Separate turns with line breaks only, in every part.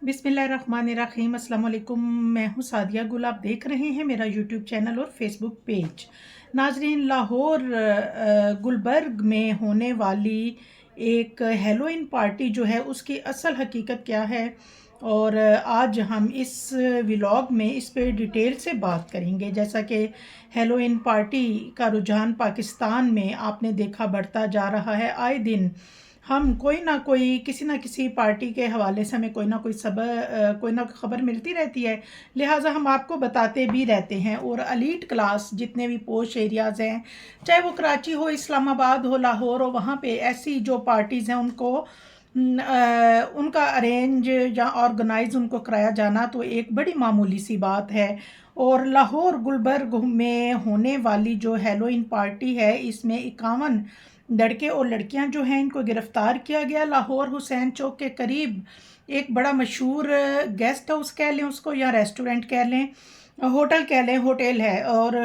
बिस्मिल्लाहिर्रहमानिर्रहीम अस्सलाम वालेकुम। मैं हूँ सादिया गुल। आप देख रहे हैं मेरा यूट्यूब चैनल और फेसबुक पेज। नाजरीन, लाहौर गुलबर्ग में होने वाली एक हेलोइन पार्टी जो है उसकी असल हकीकत क्या है, और आज हम इस व्लॉग में इस पे डिटेल से बात करेंगे। जैसा कि हेलोइन पार्टी का रुझान पाकिस्तान में आपने देखा बढ़ता जा रहा है। आए दिन हम कोई ना कोई किसी ना किसी पार्टी के हवाले से हमें कोई ना कोई ना खबर मिलती रहती है, लिहाजा हम आपको बताते भी रहते हैं। और एलीट क्लास जितने भी पोश एरियाज़ हैं, चाहे वो कराची हो, इस्लामाबाद हो, लाहौर हो, वहाँ पे ऐसी जो पार्टीज़ हैं उनको उनका अरेंज या ऑर्गेनाइज उनको कराया जाना तो एक बड़ी मामूली सी बात है। और लाहौर गुलबर्ग में होने वाली जो हेलोइन पार्टी है, इसमें 51 लड़के और लड़कियां जो हैं इनको गिरफ्तार किया गया। लाहौर हुसैन चौक के करीब एक बड़ा मशहूर गेस्ट हाउस कह लें उसको, या रेस्टोरेंट कह लें, होटल कह लें, होटल है। और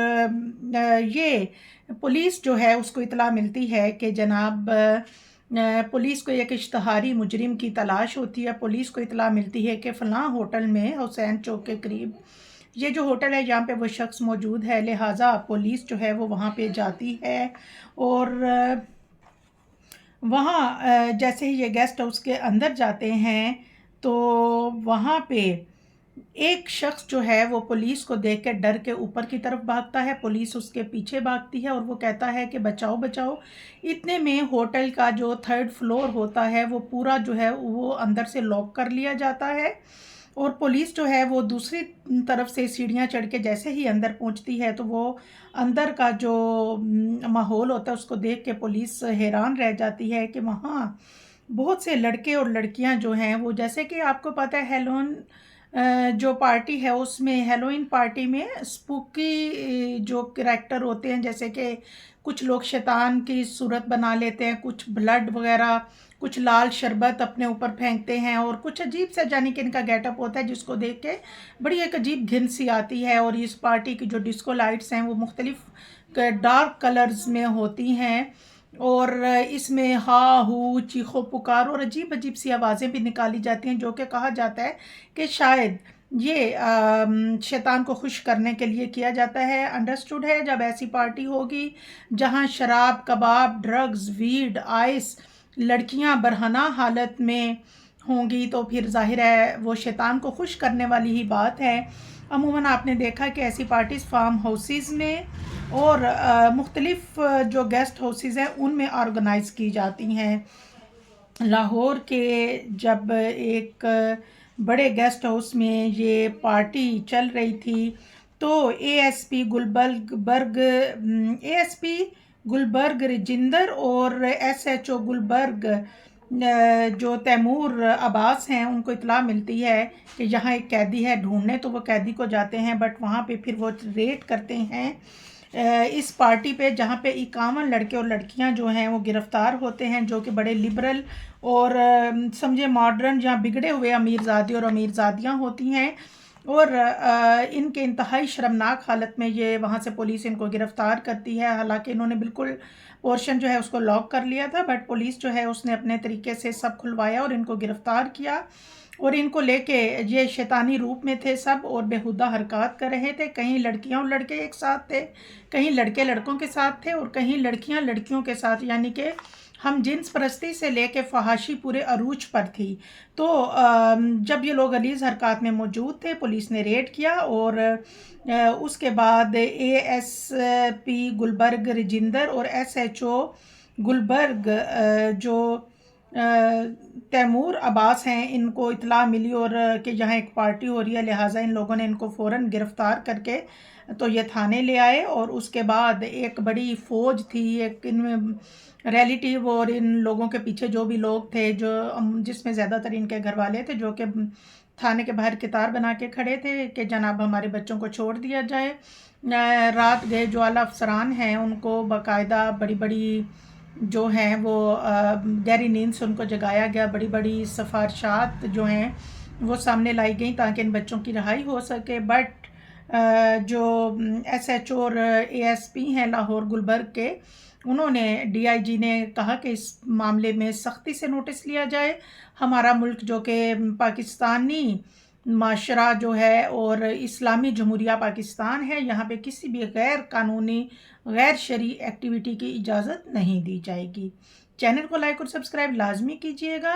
ये पुलिस जो है उसको इतला मिलती है कि जनाब पुलिस को एक इश्तहारी मुजरिम की तलाश होती है। पुलिस को इतला मिलती है कि फ़लाँ होटल में हुसैन चौक के करीब ये जो होटल है यहाँ पे वो शख्स मौजूद है, लिहाजा पुलिस जो है वो वहाँ पे जाती है। और वहाँ जैसे ही ये गेस्ट हाउस के अंदर जाते हैं तो वहाँ पे एक शख्स जो है वो पुलिस को देख के डर के ऊपर की तरफ भागता है। पुलिस उसके पीछे भागती है और वो कहता है कि बचाओ बचाओ। इतने में होटल का जो 3rd फ्लोर होता है वो पूरा जो है वो अंदर से लॉक कर लिया जाता है। और पुलिस जो है वो दूसरी तरफ से सीढ़ियाँ चढ़ के जैसे ही अंदर पहुंचती है तो वो अंदर का जो माहौल होता है उसको देख के पुलिस हैरान रह जाती है कि वहाँ बहुत से लड़के और लड़कियां जो हैं वो, जैसे कि आपको पता है हेलोइन जो पार्टी है उसमें, हेलोइन पार्टी में स्पूकी जो करैक्टर होते हैं, जैसे कि कुछ लोग शैतान की सूरत बना लेते हैं, कुछ ब्लड वगैरह, कुछ लाल शरबत अपने ऊपर फेंकते हैं, और कुछ अजीब सा जानी कि इनका गेटअप होता है जिसको देख के बड़ी एक अजीब घिन सी आती है। और इस पार्टी की जो डिस्को लाइट्स हैं वो मुख्तलिफ डार्क कलर्स में होती हैं, और इसमें हा हू चीखो पुकार और अजीब अजीब सी आवाज़ें भी निकाली जाती हैं, जो कि कहा जाता है कि शायद ये शैतान को खुश करने के लिए किया जाता है। अंडरस्टूड है, जब ऐसी पार्टी होगी जहां शराब, कबाब, ड्रग्स, वीड, आइस, लड़कियां बरहना हालत में होंगी तो फिर जाहिर है वो शैतान को खुश करने वाली ही बात है। अमूमन आपने देखा कि ऐसी पार्टीज़ फार्म हाउसेस में और मुख्तलिफ जो गेस्ट हाउसेस हैं उनमें ऑर्गेनाइज़ की जाती हैं। लाहौर के जब एक बड़े गेस्ट हाउस में ये पार्टी चल रही थी तो एएसपी गुलबर्ग रजिंदर और एसएचओ गुलबर्ग जो तैमूर अब्बास हैं उनको इतला मिलती है कि यहाँ एक कैदी है ढूंढने, तो वो कैदी को जाते हैं, बट वहाँ पे फिर वो रेड करते हैं इस पार्टी पे, जहाँ पे 51 लड़के और लड़कियां जो हैं वो गिरफ्तार होते हैं, जो कि बड़े लिबरल और समझे मॉडर्न या बिगड़े हुए अमीरजादे और अमीरजादियां होती हैं। और इनके इंतहाई शर्मनाक हालत में ये वहाँ से पुलिस इनको गिरफ्तार करती है। हालांकि इन्होंने बिल्कुल पोर्शन जो है उसको लॉक कर लिया था, बट पुलिस जो है उसने अपने तरीके से सब खुलवाया और इनको गिरफ्तार किया। और इनको लेके ये शैतानी रूप में थे सब और बेहुदा हरकत कर रहे थे। कहीं लड़कियां और लड़के एक साथ थे, कहीं लड़के लड़कों के साथ थे, और कहीं लड़कियां लड़कियों के साथ, यानी कि हम जिन्स परस्ती से लेके फहाशी पूरे अरूज पर थी। तो जब ये लोग गलीज़ हरकत में मौजूद थे पुलिस ने रेड किया, और उसके बाद एएसपी गुलबर्ग रजिंदर और एसएचओ गुलबर्ग जो तैमूर अब्बास हैं इनको इतला मिली और कि यहाँ एक पार्टी हो रही है, लिहाजा इन लोगों ने इनको फ़ौरन गिरफ़्तार करके तो ये थाने ले आए। और उसके बाद एक बड़ी फ़ौज थी, एक इनमें रिलेटिव और इन लोगों के पीछे जो भी लोग थे, जो जिसमें ज़्यादातर इनके घर वाले थे, जो कि थाने के बाहर कितार बना के खड़े थे कि जनाब हमारे बच्चों को छोड़ दिया जाए। रात गए जो आला अफसरान हैं उनको बाकायदा बड़ी बड़ी जो हैं वो गहरी नींद से उनको जगाया गया, बड़ी बड़ी सिफारिशात जो हैं वो सामने लाई गई ताकि इन बच्चों की रिहाई हो सके। बट جو ایس ایچ او اور اے ایس پی ہیں لاہور گلبرگ کے، انہوں نے ڈی آئی جی نے کہا کہ اس معاملے میں سختی سے نوٹس لیا جائے. ہمارا ملک جو کہ پاکستانی معاشرہ جو ہے اور اسلامی جمہوریہ پاکستان ہے، یہاں پہ کسی بھی غیر قانونی غیر شرعی ایکٹیویٹی کی اجازت نہیں دی جائے گی. چینل کو لائک اور سبسکرائب لازمی کیجیے گا.